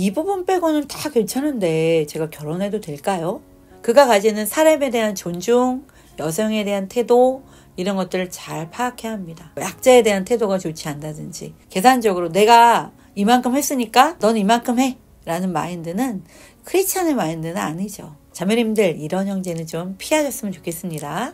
이 부분 빼고는 다 괜찮은데 제가 결혼해도 될까요? 그가 가지는 사람에 대한 존중, 여성에 대한 태도, 이런 것들을 잘 파악해야 합니다. 약자에 대한 태도가 좋지 않다든지, 계산적으로 내가 이만큼 했으니까 넌 이만큼 해 라는 마인드는 크리스찬의 마인드는 아니죠. 자매님들, 이런 형제는 좀 피하셨으면 좋겠습니다.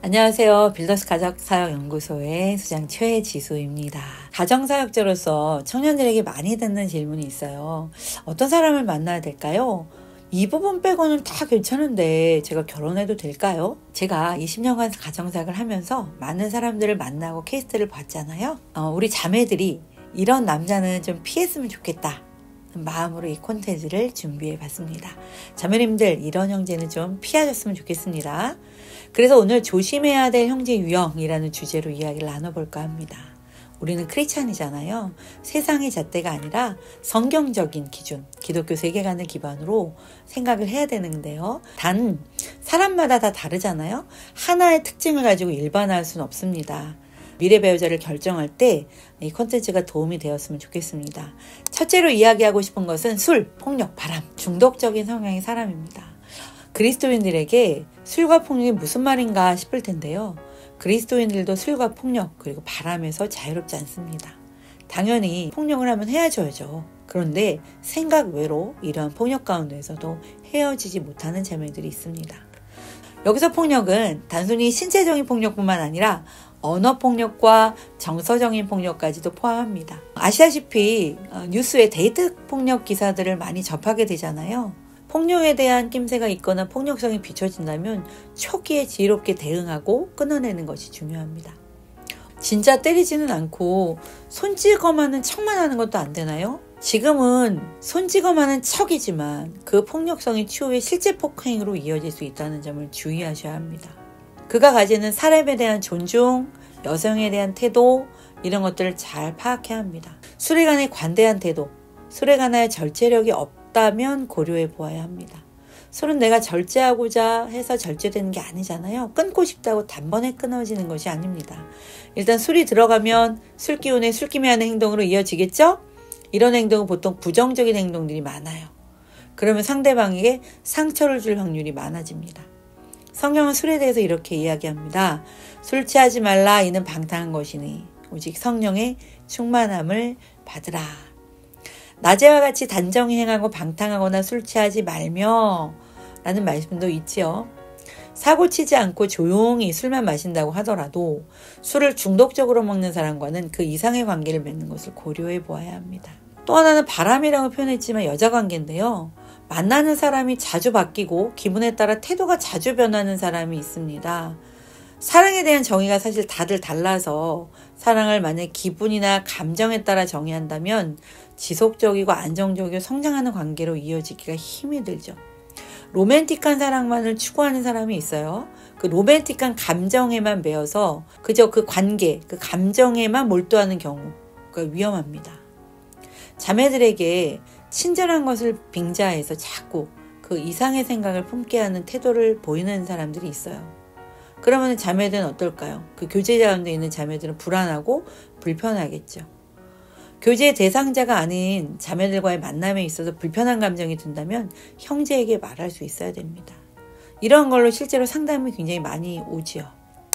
안녕하세요. 빌더스 가정사역연구소의 수장 최지수입니다. 가정사역자로서 청년들에게 많이 듣는 질문이 있어요. 어떤 사람을 만나야 될까요? 이 부분 빼고는 다 괜찮은데 제가 결혼해도 될까요? 제가 20년간 가정사역을 하면서 많은 사람들을 만나고 케이스를 봤잖아요. 우리 자매들이 이런 남자는 좀 피했으면 좋겠다 마음으로 이 콘텐츠를 준비해 봤습니다. 자매님들, 이런 형제는 좀 피하셨으면 좋겠습니다. 그래서 오늘 조심해야 될 형제 유형이라는 주제로 이야기를 나눠볼까 합니다. 우리는 크리스찬이잖아요. 세상의 잣대가 아니라 성경적인 기준, 기독교 세계관을 기반으로 생각을 해야 되는데요. 단 사람마다 다 다르잖아요. 하나의 특징을 가지고 일반화할 수는 없습니다. 미래 배우자를 결정할 때 이 콘텐츠가 도움이 되었으면 좋겠습니다. 첫째로 이야기하고 싶은 것은 술, 폭력, 바람, 중독적인 성향의 사람입니다. 그리스도인들에게 술과 폭력이 무슨 말인가 싶을 텐데요. 그리스도인들도 술과 폭력 그리고 바람에서 자유롭지 않습니다. 당연히 폭력을 하면 헤어져야죠. 그런데 생각 외로 이러한 폭력 가운데에서도 헤어지지 못하는 자매들이 있습니다. 여기서 폭력은 단순히 신체적인 폭력뿐만 아니라 언어폭력과 정서적인 폭력까지도 포함합니다. 아시다시피 뉴스에 데이트 폭력 기사들을 많이 접하게 되잖아요. 폭력에 대한 낌새가 있거나 폭력성이 비춰진다면 초기에 지혜롭게 대응하고 끊어내는 것이 중요합니다. 진짜 때리지는 않고 손찌검하는 척만 하는 것도 안 되나요? 지금은 손찌검하는 척이지만 그 폭력성이 추후에 실제 폭행으로 이어질 수 있다는 점을 주의하셔야 합니다. 그가 가지는 사람에 대한 존중, 여성에 대한 태도, 이런 것들을 잘 파악해야 합니다. 술에 관해 관대한 태도, 술에 관하여 절제력이 없다면 고려해 보아야 합니다. 술은 내가 절제하고자 해서 절제되는 게 아니잖아요. 끊고 싶다고 단번에 끊어지는 것이 아닙니다. 일단 술이 들어가면 술 기운에 술김에 하는 행동으로 이어지겠죠? 이런 행동은 보통 부정적인 행동들이 많아요. 그러면 상대방에게 상처를 줄 확률이 많아집니다. 성경은 술에 대해서 이렇게 이야기합니다. 술 취하지 말라, 이는 방탕한 것이니 오직 성령의 충만함을 받으라. 낮에와 같이 단정히 행하고 방탕하거나 술 취하지 말며 라는 말씀도 있지요. 사고치지 않고 조용히 술만 마신다고 하더라도 술을 중독적으로 먹는 사람과는 그 이상의 관계를 맺는 것을 고려해 보아야 합니다. 또 하나는 바람이라고 표현했지만 여자 관계인데요. 만나는 사람이 자주 바뀌고 기분에 따라 태도가 자주 변하는 사람이 있습니다. 사랑에 대한 정의가 사실 다들 달라서 사랑을 만약 기분이나 감정에 따라 정의한다면 지속적이고 안정적이고 성장하는 관계로 이어지기가 힘이 들죠. 로맨틱한 사랑만을 추구하는 사람이 있어요. 그 로맨틱한 감정에만 매여서 그저 그 관계, 그 감정에만 몰두하는 경우가 위험합니다. 자매들에게 친절한 것을 빙자해서 자꾸 그 이상의 생각을 품게 하는 태도를 보이는 사람들이 있어요. 그러면 자매들은 어떨까요? 그 교제 가운데 있는 자매들은 불안하고 불편하겠죠. 교제의 대상자가 아닌 자매들과의 만남에 있어서 불편한 감정이 든다면 형제에게 말할 수 있어야 됩니다. 이런 걸로 실제로 상담이 굉장히 많이 오지요.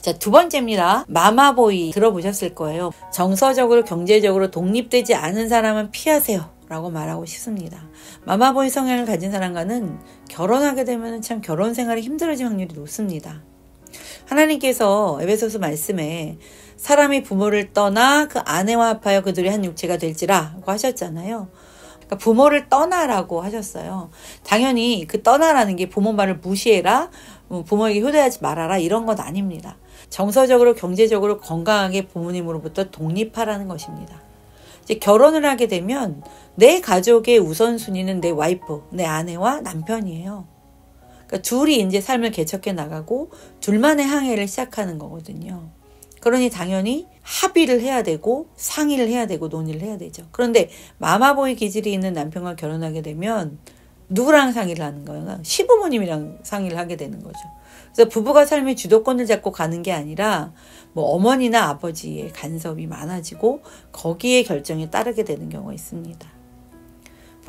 자, 두 번째입니다. 마마보이 들어보셨을 거예요. 정서적으로 경제적으로 독립되지 않은 사람은 피하세요 라고 말하고 싶습니다. 마마보이 성향을 가진 사람과는 결혼하게 되면 참 결혼 생활이 힘들어질 확률이 높습니다. 하나님께서 에베소서 말씀에 사람이 부모를 떠나 그 아내와 합하여 그들이 한 육체가 될지라고 하셨잖아요. 그러니까 부모를 떠나라고 하셨어요. 당연히 그 떠나라는 게 부모 말을 무시해라, 부모에게 효도하지 말아라 이런 건 아닙니다. 정서적으로 경제적으로 건강하게 부모님으로부터 독립하라는 것입니다. 이제 결혼을 하게 되면 내 가족의 우선순위는 내 와이프, 내 아내와 남편이에요. 그러니까 둘이 이제 삶을 개척해 나가고 둘만의 항해를 시작하는 거거든요. 그러니 당연히 합의를 해야 되고 상의를 해야 되고 논의를 해야 되죠. 그런데 마마보이 기질이 있는 남편과 결혼하게 되면 누구랑 상의를 하는 거예요? 시부모님이랑 상의를 하게 되는 거죠. 그래서 부부가 삶의 주도권을 잡고 가는 게 아니라 뭐 어머니나 아버지의 간섭이 많아지고 거기에 결정에 따르게 되는 경우가 있습니다.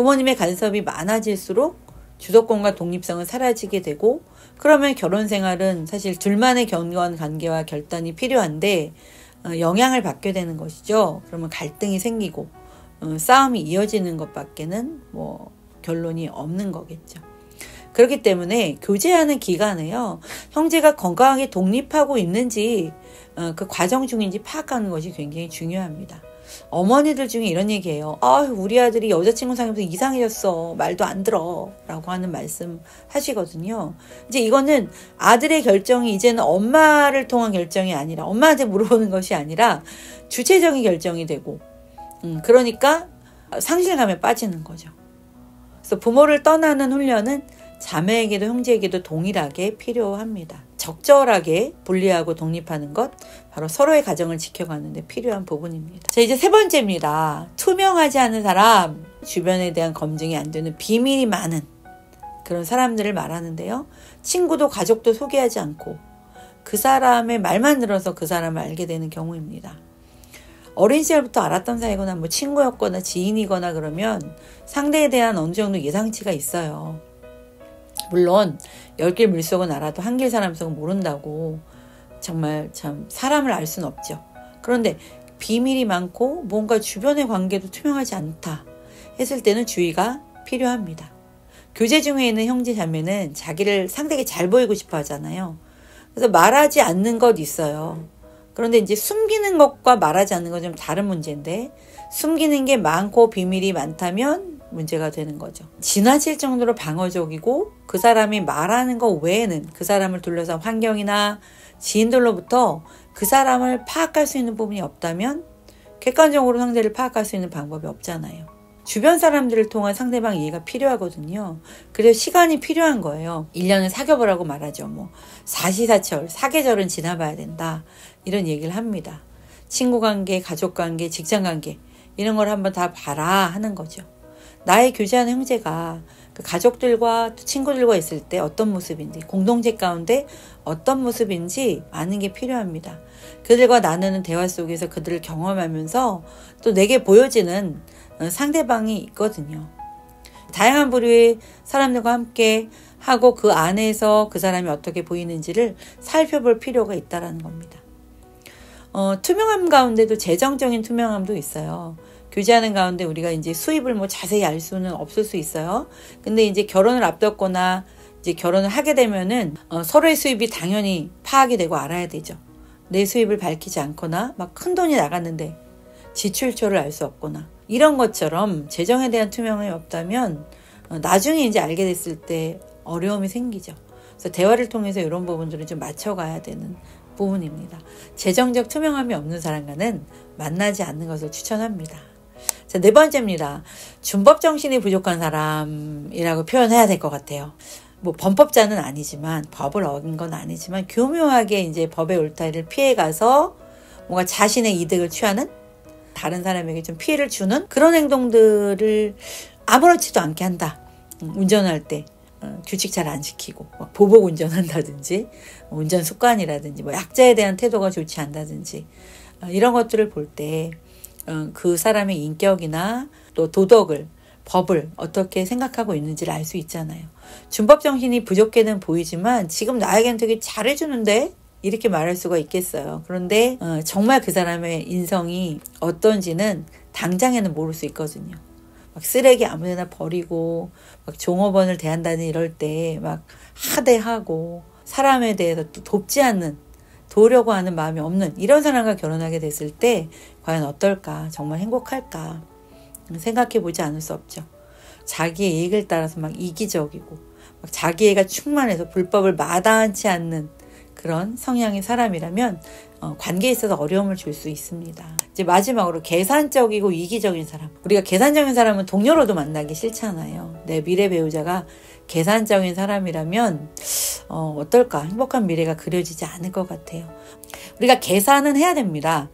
부모님의 간섭이 많아질수록 주도권과 독립성은 사라지게 되고, 그러면 결혼 생활은 사실 둘만의 경건 관계와 결단이 필요한데 영향을 받게 되는 것이죠. 그러면 갈등이 생기고 싸움이 이어지는 것밖에는 뭐 결론이 없는 거겠죠. 그렇기 때문에 교제하는 기간에요, 형제가 건강하게 독립하고 있는지 그 과정 중인지 파악하는 것이 굉장히 중요합니다. 어머니들 중에 이런 얘기해요. 우리 아들이 여자친구 사귀면서 이상해졌어. 말도 안 들어. 라고 하는 말씀 하시거든요. 이제 이거는 아들의 결정이 이제는 엄마를 통한 결정이 아니라, 엄마한테 물어보는 것이 아니라 주체적인 결정이 되고, 그러니까 상실감에 빠지는 거죠. 그래서 부모를 떠나는 훈련은 자매에게도 형제에게도 동일하게 필요합니다. 적절하게 분리하고 독립하는 것, 바로 서로의 가정을 지켜가는 데 필요한 부분입니다. 자, 이제 세 번째입니다. 투명하지 않은 사람, 주변에 대한 검증이 안 되는 비밀이 많은 그런 사람들을 말하는데요. 친구도 가족도 소개하지 않고 그 사람의 말만 들어서 그 사람을 알게 되는 경우입니다. 어린 시절부터 알았던 사이거나 뭐 친구였거나 지인이거나 그러면 상대에 대한 어느 정도 예상치가 있어요. 물론 10길 물속은 알아도 한길 사람 속은 모른다고, 정말 참 사람을 알 수는 없죠. 그런데 비밀이 많고 뭔가 주변의 관계도 투명하지 않다 했을 때는 주의가 필요합니다. 교제 중에 있는 형제 자매는 자기를 상대에게 잘 보이고 싶어 하잖아요. 그래서 말하지 않는 것 있어요. 그런데 이제 숨기는 것과 말하지 않는 건 좀 다른 문제인데, 숨기는 게 많고 비밀이 많다면 문제가 되는 거죠. 지나칠 정도로 방어적이고 그 사람이 말하는 것 외에는 그 사람을 둘러싼 환경이나 지인들로부터 그 사람을 파악할 수 있는 부분이 없다면 객관적으로 상대를 파악할 수 있는 방법이 없잖아요. 주변 사람들을 통한 상대방 이해가 필요하거든요. 그래서 시간이 필요한 거예요. 1년을 사귀어보라고 말하죠. 뭐 사시사철, 사계절은 지나봐야 된다, 이런 얘기를 합니다. 친구관계, 가족관계, 직장관계 이런 걸 한번 다 봐라 하는 거죠. 나의 교제하는 형제가 그 가족들과 친구들과 있을 때 어떤 모습인지, 공동체 가운데 어떤 모습인지 아는 게 필요합니다. 그들과 나누는 대화 속에서 그들을 경험하면서 또 내게 보여지는 상대방이 있거든요. 다양한 부류의 사람들과 함께 하고 그 안에서 그 사람이 어떻게 보이는지를 살펴볼 필요가 있다는 겁니다. 투명함 가운데도 재정적인 투명함도 있어요. 교제하는 가운데 우리가 이제 수입을 뭐 자세히 알 수는 없을 수 있어요. 근데 이제 결혼을 앞뒀거나 이제 결혼을 하게 되면은 서로의 수입이 당연히 파악이 되고 알아야 되죠. 내 수입을 밝히지 않거나 막 큰 돈이 나갔는데 지출처를 알 수 없거나, 이런 것처럼 재정에 대한 투명함이 없다면 나중에 이제 알게 됐을 때 어려움이 생기죠. 그래서 대화를 통해서 이런 부분들을 좀 맞춰가야 되는 부분입니다. 재정적 투명함이 없는 사람과는 만나지 않는 것을 추천합니다. 자, 네 번째입니다. 준법 정신이 부족한 사람이라고 표현해야 될 것 같아요. 뭐 범법자는 아니지만, 법을 어긴 건 아니지만 교묘하게 이제 법의 울타리를 피해가서 뭔가 자신의 이득을 취하는, 다른 사람에게 좀 피해를 주는 그런 행동들을 아무렇지도 않게 한다. 운전할 때 규칙 잘 안 지키고 보복 운전한다든지, 운전 습관이라든지, 뭐 약자에 대한 태도가 좋지 않다든지, 이런 것들을 볼 때 그 사람의 인격이나 또 도덕을, 법을 어떻게 생각하고 있는지를 알 수 있잖아요. 준법 정신이 부족해는 보이지만 지금 나에겐 되게 잘해주는데, 이렇게 말할 수가 있겠어요. 그런데 정말 그 사람의 인성이 어떤지는 당장에는 모를 수 있거든요. 막 쓰레기 아무데나 버리고 막 종업원을 대한다니 이럴 때 막 하대하고 사람에 대해서 또 돕지 않는, 도우려고 하는 마음이 없는 이런 사람과 결혼하게 됐을 때 과연 어떨까, 정말 행복할까 생각해 보지 않을 수 없죠. 자기의 이익을 따라서 막 이기적이고 막 자기애가 충만해서 불법을 마다하지 않는 그런 성향의 사람이라면 관계에 있어서 어려움을 줄 수 있습니다. 이제 마지막으로 계산적이고 이기적인 사람. 우리가 계산적인 사람은 동료로도 만나기 싫잖아요. 내 미래 배우자가 계산적인 사람이라면 어떨까? 행복한 미래가 그려지지 않을 것 같아요. 우리가 계산은 해야 됩니다.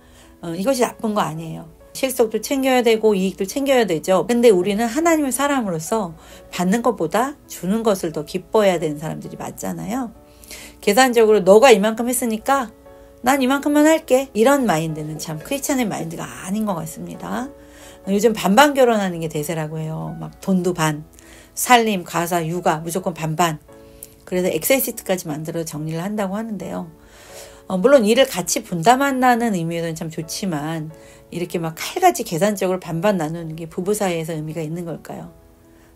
이것이 나쁜 거 아니에요. 실속도 챙겨야 되고 이익도 챙겨야 되죠. 근데 우리는 하나님의 사람으로서 받는 것보다 주는 것을 더 기뻐해야 되는 사람들이 맞잖아요. 계산적으로 너가 이만큼 했으니까 난 이만큼만 할게, 이런 마인드는 참 크리스찬의 마인드가 아닌 것 같습니다. 요즘 반반 결혼하는 게 대세라고 해요. 막 돈도 반, 살림, 가사, 육아 무조건 반반. 그래서 엑셀 시트까지 만들어 정리를 한다고 하는데요. 물론 일을 같이 분담한다는 의미에서는 참 좋지만 이렇게 막 칼같이 계산적으로 반반 나누는 게 부부 사이에서 의미가 있는 걸까요?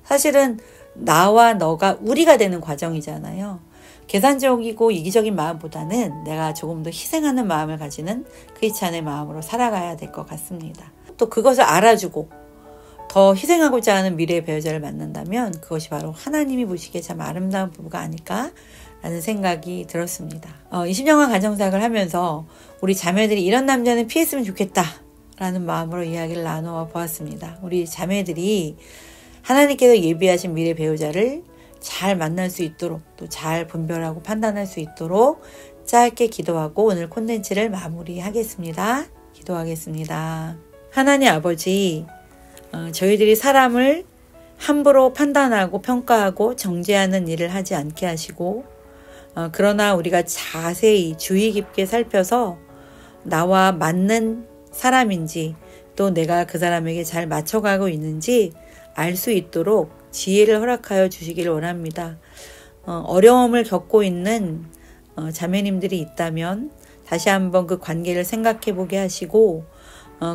사실은 나와 너가 우리가 되는 과정이잖아요. 계산적이고 이기적인 마음보다는 내가 조금 더 희생하는 마음을 가지는 크리스찬의 마음으로 살아가야 될 것 같습니다. 또 그것을 알아주고 더 희생하고자 하는 미래의 배우자를 만난다면 그것이 바로 하나님이 보시기에 참 아름다운 부부가 아닐까 라는 생각이 들었습니다. 20년간 가정사역을 하면서 우리 자매들이 이런 남자는 피했으면 좋겠다 라는 마음으로 이야기를 나누어 보았습니다. 우리 자매들이 하나님께서 예비하신 미래 배우자를 잘 만날 수 있도록 또 잘 분별하고 판단할 수 있도록 짧게 기도하고 오늘 콘텐츠를 마무리하겠습니다. 기도하겠습니다. 하나님 아버지, 저희들이 사람을 함부로 판단하고 평가하고 정죄하는 일을 하지 않게 하시고 그러나 우리가 자세히 주의 깊게 살펴서 나와 맞는 사람인지 또 내가 그 사람에게 잘 맞춰가고 있는지 알 수 있도록 지혜를 허락하여 주시길 원합니다. 어려움을 겪고 있는 자매님들이 있다면 다시 한번 그 관계를 생각해 보게 하시고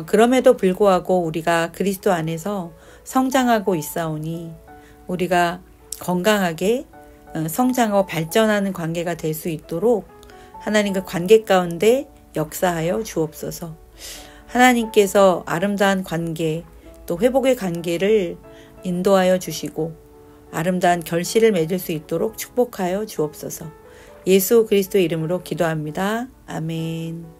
그럼에도 불구하고 우리가 그리스도 안에서 성장하고 있사오니 우리가 건강하게 성장하고 발전하는 관계가 될 수 있도록 하나님 그 관계 가운데 역사하여 주옵소서. 하나님께서 아름다운 관계 또 회복의 관계를 인도하여 주시고 아름다운 결실을 맺을 수 있도록 축복하여 주옵소서. 예수 그리스도 이름으로 기도합니다. 아멘.